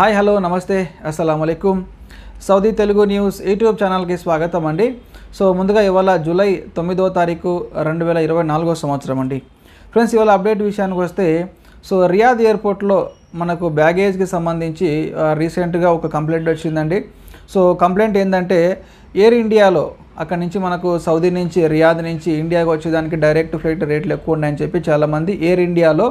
Hi hello నమస్తే అస్సలాము అలైకుం Saudi Telugu news YouTube ఛానల్కి స్వాగతం అండి. సో ముందుగా ఇవాళ జూలై 9వ తారీఖు 2024 సంవత్సరం అండి. ఫ్రెండ్స్, ఇవాళ అప్డేట్ విషయానికి వస్తే సో రియాద్ ఎయిర్పోర్ట్లో మనకు బ్యాగేజ్కి సంబంధించి రీసెంట్గా ఒక కంప్లైంట్ వచ్చిందండి. సో కంప్లైంట్ ఏంటంటే ఎయిర్ ఇండియాలో అక్కడి నుంచి మనకు సౌదీ నుంచి రియాద్ నుంచి ఇండియాకి వచ్చేదానికి డైరెక్ట్ ఫ్లైట్ రేట్లు ఎక్కువ ఉన్నాయని చెప్పి చాలామంది ఎయిర్ ఇండియాలో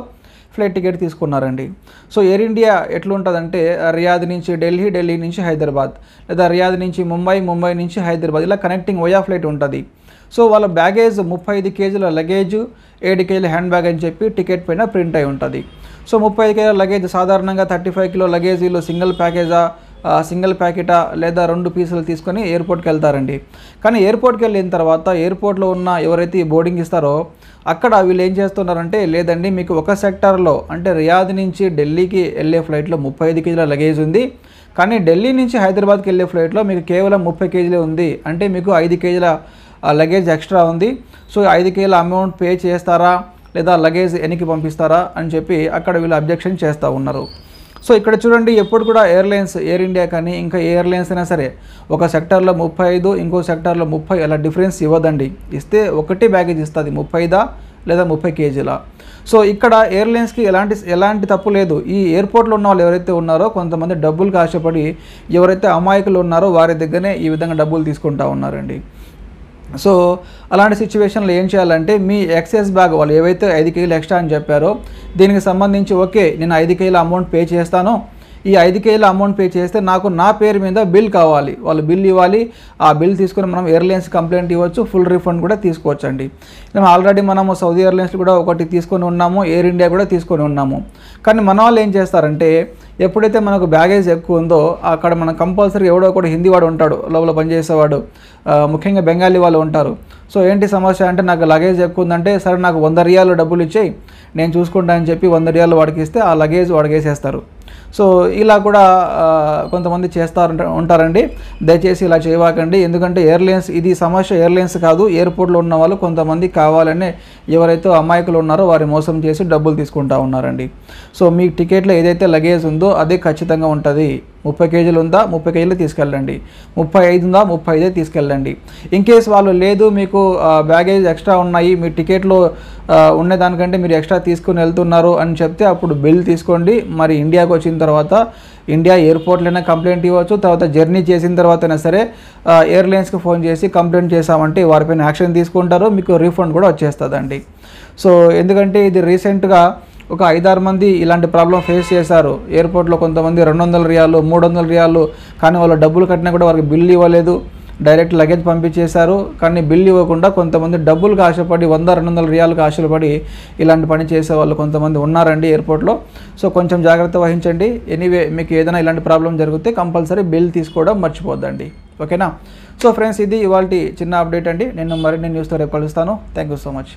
ఫ్లైట్ టికెట్ తీసుకున్నారండి. సో ఎయిర్ ఇండియా ఎట్లుంటుందంటే రియాద్ నుంచి ఢిల్లీ, ఢిల్లీ నుంచి హైదరాబాద్, లేదా రియాద్ నుంచి ముంబై, ముంబై నుంచి హైదరాబాద్, ఇలా కనెక్టింగ్ వయా ఫ్లైట్ ఉంటుంది. సో వాళ్ళ బ్యాగేజ్ 35 కేజీల లగేజ్, 7 కేజీల హ్యాండ్ బ్యాగ్ అని చెప్పి టికెట్ పైన ప్రింట్ అయి ఉంటుంది. సో 35 కేజీల లగేజ్ సాధారణంగా 35 కిలో లగేజ్ వీళ్ళు సింగిల్ ప్యాకేజా, సింగిల్ ప్యాకెటా లేదా 2 పీసులు తీసుకొని ఎయిర్పోర్ట్కి వెళ్తారండి. కానీ ఎయిర్పోర్ట్కి వెళ్ళిన తర్వాత ఎయిర్పోర్ట్లో ఉన్న ఎవరైతే బోర్డింగ్ ఇస్తారో అక్కడ వీళ్ళు ఏం చేస్తున్నారంటే, లేదండి మీకు ఒక సెక్టార్లో అంటే రియాద్ నుంచి ఢిల్లీకి వెళ్ళే ఫ్లైట్లో 35 కేజీల లగేజ్ ఉంది, కానీ ఢిల్లీ నుంచి హైదరాబాద్కి వెళ్ళే ఫ్లైట్లో మీకు కేవలం 30 కేజీలే ఉంది, అంటే మీకు 5 కేజీల లగేజ్ ఎక్స్ట్రా ఉంది. సో 5 కేజీల అమౌంట్ పే చేస్తారా లేదా లగేజ్ వెనక్కి పంపిస్తారా అని చెప్పి అక్కడ వీళ్ళు అబ్జెక్షన్ చేస్తూ ఉన్నారు. సో ఇక్కడ చూడండి, ఎప్పుడు కూడా ఎయిర్లైన్స్, ఎయిర్ ఇండియా కానీ ఇంకా ఎయిర్లైన్స్ అయినా సరే ఒక సెక్టార్లో 35 ఇంకో సెక్టార్లో 30 అలా డిఫరెన్స్ ఇవ్వదండి. ఇస్తే ఒకటి బ్యాగేజ్ ఇస్తుంది, 30 లేదా 30 కేజీల. సో ఇక్కడ ఎయిర్లైన్స్కి ఎలాంటి తప్పు లేదు. ఈ ఎయిర్పోర్ట్లో ఉన్న వాళ్ళు ఎవరైతే ఉన్నారో కొంతమంది డబ్బులకు ఆశపడి ఎవరైతే అమాయకులు ఉన్నారో వారి దగ్గరనే ఈ విధంగా డబ్బులు తీసుకుంటూ ఉన్నారండి. సో అలాంటి సిచ్యువేషన్లో ఏం చేయాలంటే, మీ ఎక్సెస్ బ్యాగ్ వాళ్ళు ఏవైతే 5 కేజీలు ఎక్స్ట్రా అని చెప్పారో దీనికి సంబంధించి ఓకే నేను 5 కేజీల అమౌంట్ పే చేస్తాను, ఈ 5 కేజీల అమౌంట్ పే చేస్తే నాకు నా పేరు మీద బిల్ కావాలి, వాళ్ళు బిల్ ఇవ్వాలి. ఆ బిల్ తీసుకొని మనం ఎయిర్లైన్స్ కంప్లైంట్ ఇవ్వచ్చు, ఫుల్ రిఫండ్ కూడా తీసుకోవచ్చు అండి. ఆల్రెడీ మనము సౌదీ ఎయిర్లైన్స్ కూడా ఒకటి తీసుకొని ఉన్నాము, ఎయిర్ ఇండియా కూడా తీసుకొని ఉన్నాము. కానీ మన వాళ్ళు ఏం చేస్తారంటే, ఎప్పుడైతే మనకు బ్యాగేజ్ ఎక్కువ ఉందో అక్కడ మనం కంపల్సరీ ఎవడో ఒకటి హిందీ వాడు ఉంటాడు, లోపల పనిచేసేవాడు, ముఖ్యంగా బెంగాలీ వాళ్ళు ఉంటారు. సో ఏంటి సమస్య అంటే, నాకు లగేజ్ ఎక్కువ ఉందంటే సరే నాకు 100 రియాలు డబ్బులు ఇచ్చేయి నేను చూసుకుంటా అని చెప్పి 100 రియాలు వాడికి ఇస్తే ఆ లగేజ్ వాడికి వేసేస్తారు. సో ఇలా కూడా కొంతమంది ఉంటారండి. దయచేసి ఇలా చేయవాకండి, ఎందుకంటే ఎయిర్లైన్స్ ఇది సమస్య ఎయిర్లైన్స్ కాదు, ఎయిర్పోర్ట్లో ఉన్న వాళ్ళు కొంతమంది కావాలనే ఎవరైతే అమాయకులు ఉన్నారో వారి మోసం చేసి డబ్బులు తీసుకుంటా ఉన్నారండి. సో మీ టికెట్లో ఏదైతే లగేజ్ ఉందో అదే ఖచ్చితంగా ఉంటుంది. 30 కేజీలు ఉందా 30 కేజీలు తీసుకెళ్ళండి, 35 ఉందా 35 తీసుకెళ్ళండి. ఇన్ కేస్ వాళ్ళు లేదు మీకు బ్యాగేజ్ ఎక్స్ట్రా ఉన్నాయి, మీ టికెట్లో ఉండేదానికంటే మీరు ఎక్స్ట్రా తీసుకుని వెళ్తున్నారు అని చెప్తే అప్పుడు బిల్ తీసుకోండి. మరి ఇండియాకి వచ్చిన తర్వాత ఇండియా ఎయిర్పోర్ట్లైనా కంప్లైంట్ ఇవ్వచ్చు, తర్వాత జర్నీ చేసిన తర్వాత అయినా సరే ఎయిర్లైన్స్కి ఫోన్ చేసి కంప్లైంట్ చేసామంటే వారిపైన యాక్షన్ తీసుకుంటారు, మీకు రీఫండ్ కూడా వచ్చేస్తుందండి. సో ఎందుకంటే ఇది రీసెంట్గా ఒక 5-6 మంది ఇలాంటి ప్రాబ్లం ఫేస్ చేశారు. ఎయిర్పోర్ట్లో కొంతమంది 200 రియాలు 300 రియాలు, కానీ వాళ్ళు డబ్బులు కట్టినా కూడా వారికి బిల్ ఇవ్వలేదు, డైరెక్ట్ లగేజ్ పంపించేశారు. కానీ బిల్ ఇవ్వకుండా కొంతమంది డబ్బులకు ఆశపడి 100-200 రియాలకు ఆశపడి ఇలాంటి పని చేసే వాళ్ళు కొంతమంది ఉన్నారండి ఎయిర్పోర్ట్లో. సో కొంచెం జాగ్రత్త వహించండి. ఎనీవే మీకు ఏదైనా ఇలాంటి ప్రాబ్లం జరిగితే కంపల్సరీ బిల్ తీసుకోవడం మర్చిపోద్దండి, ఓకేనా? సో ఫ్రెండ్స్, ఇది ఇవాళ చిన్న అప్డేట్ అండి. నేను మరిన్ని న్యూస్తో రేపు కలుస్తాను. Thank you so much.